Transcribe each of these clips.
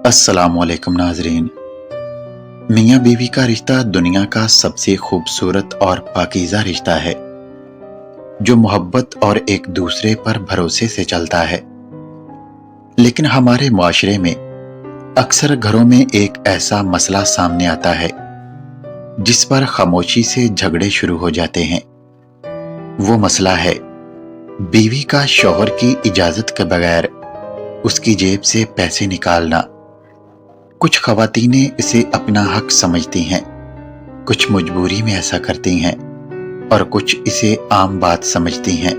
अस्सलामुअलैकुम नाजरीन। मियाँ बीवी का रिश्ता दुनिया का सबसे खूबसूरत और पाकीज़ा रिश्ता है जो मोहब्बत और एक दूसरे पर भरोसे से चलता है। लेकिन हमारे मुआशरे में अक्सर घरों में एक ऐसा मसला सामने आता है जिस पर खामोशी से झगड़े शुरू हो जाते हैं। वो मसला है बीवी का शौहर की इजाज़त के बगैर उसकी जेब से पैसे निकालना। कुछ ख़वातीनें इसे अपना हक समझती हैं, कुछ मजबूरी में ऐसा करती हैं और कुछ इसे आम बात समझती हैं।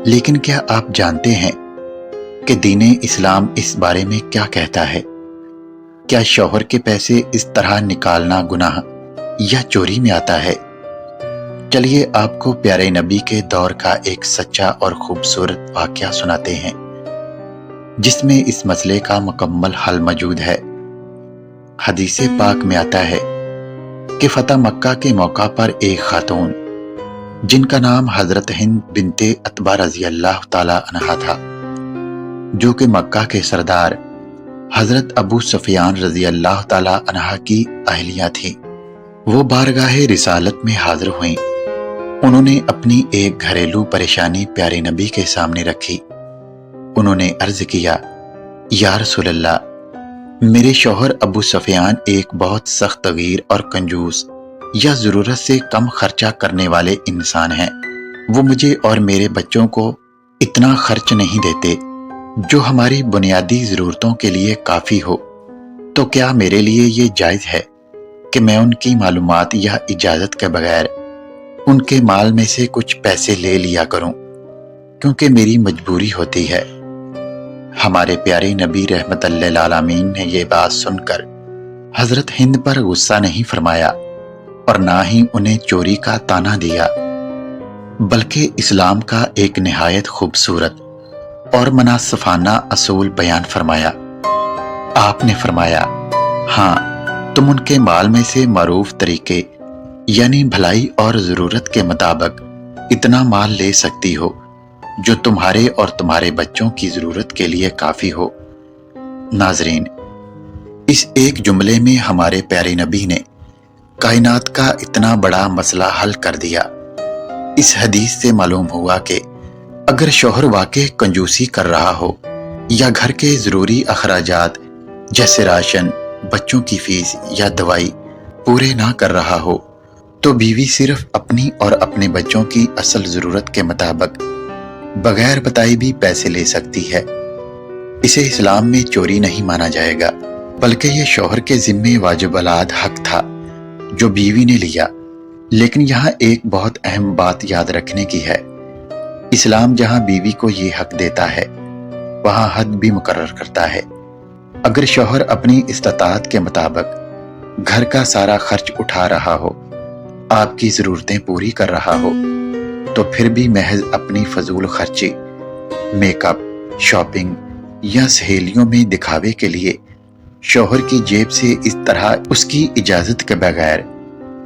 लेकिन क्या आप जानते हैं कि दीन इस्लाम इस बारे में क्या कहता है? क्या शौहर के पैसे इस तरह निकालना गुनाह या चोरी में आता है? चलिए आपको प्यारे नबी के दौर का एक सच्चा और खूबसूरत वाक़या सुनाते हैं जिसमें इस मसले का मुकम्मल हल मौजूद है। हदीसे पाक में आता है कि फतह मक्का के मौका पर एक खातून जिनका नाम हजरत हिंद बिनते अतबा रजी अल्लाह ताला अन्हा था, जो कि मक्का के सरदार हजरत अबू सुफियान रजी अल्लाह ताला अन्हा की अहलिया थी, वो बारगाहे रिसालत में हाजिर हुईं। उन्होंने अपनी एक घरेलू परेशानी प्यारे नबी के सामने रखी। उन्होंने अर्ज किया, या रसूलल्लाह, मेरे शौहर अबू सुफियान एक बहुत सख्त तगीर और कंजूस या ज़रूरत से कम खर्चा करने वाले इंसान हैं। वो मुझे और मेरे बच्चों को इतना खर्च नहीं देते जो हमारी बुनियादी ज़रूरतों के लिए काफ़ी हो। तो क्या मेरे लिए ये जायज़ है कि मैं उनकी मालूमात या इजाज़त के बगैर उनके माल में से कुछ पैसे ले लिया करूं, क्योंकि मेरी मजबूरी होती है। हमारे प्यारे नबी रहमतुल्लिल आलमीन ने ये बात सुनकर हजरत हिंद पर गुस्सा नहीं फरमाया और ना ही उन्हें चोरी का ताना दिया, बल्कि इस्लाम का एक निहायत खूबसूरत और मुनासिफाना असूल बयान फरमाया। आपने फरमाया, हाँ, तुम उनके माल में से मारूफ तरीके यानी भलाई और ज़रूरत के मुताबिक इतना माल ले सकती हो जो तुम्हारे और तुम्हारे बच्चों की ज़रूरत के लिए काफ़ी हो। नाजरीन, इस एक जुमले में हमारे प्यारे नबी ने कायनात का इतना बड़ा मसला हल कर दिया। इस हदीस से मालूम हुआ कि अगर शौहर वाकई कंजूसी कर रहा हो या घर के ज़रूरी अखराजात जैसे राशन, बच्चों की फीस या दवाई पूरे ना कर रहा हो, तो बीवी सिर्फ अपनी और अपने बच्चों की असल ज़रूरत के मुताबिक बगैर बताए भी पैसे ले सकती है। इसे इस्लाम में चोरी नहीं माना जाएगा, बल्कि यह शौहर के जिम्मे वाजिब अलाद हक था जो बीवी ने लिया। लेकिन यहाँ एक बहुत अहम बात याद रखने की है। इस्लाम जहाँ बीवी को ये हक देता है, वहाँ हद भी मुकर्रर करता है। अगर शौहर अपनी इस्ताअत के मुताबिक घर का सारा खर्च उठा रहा हो, आपकी ज़रूरतें पूरी कर रहा हो, तो फिर भी महज अपनी फजूल खर्ची, मेकअप, शॉपिंग या सहेलियों में दिखावे के लिए शौहर की जेब से इस तरह उसकी इजाज़त के बगैर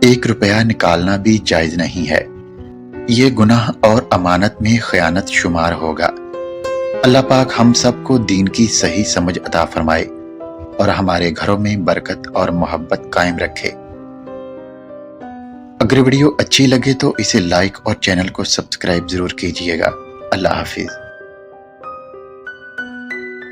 1 रुपया निकालना भी जायज़ नहीं है। ये गुनाह और अमानत में खयानत शुमार होगा। अल्लाह पाक हम सबको दीन की सही समझ अता फरमाए और हमारे घरों में बरकत और मोहब्बत कायम रखे। अगर वीडियो अच्छी लगे तो इसे लाइक और चैनल को सब्सक्राइब जरूर कीजिएगा। अल्लाह हाफिज।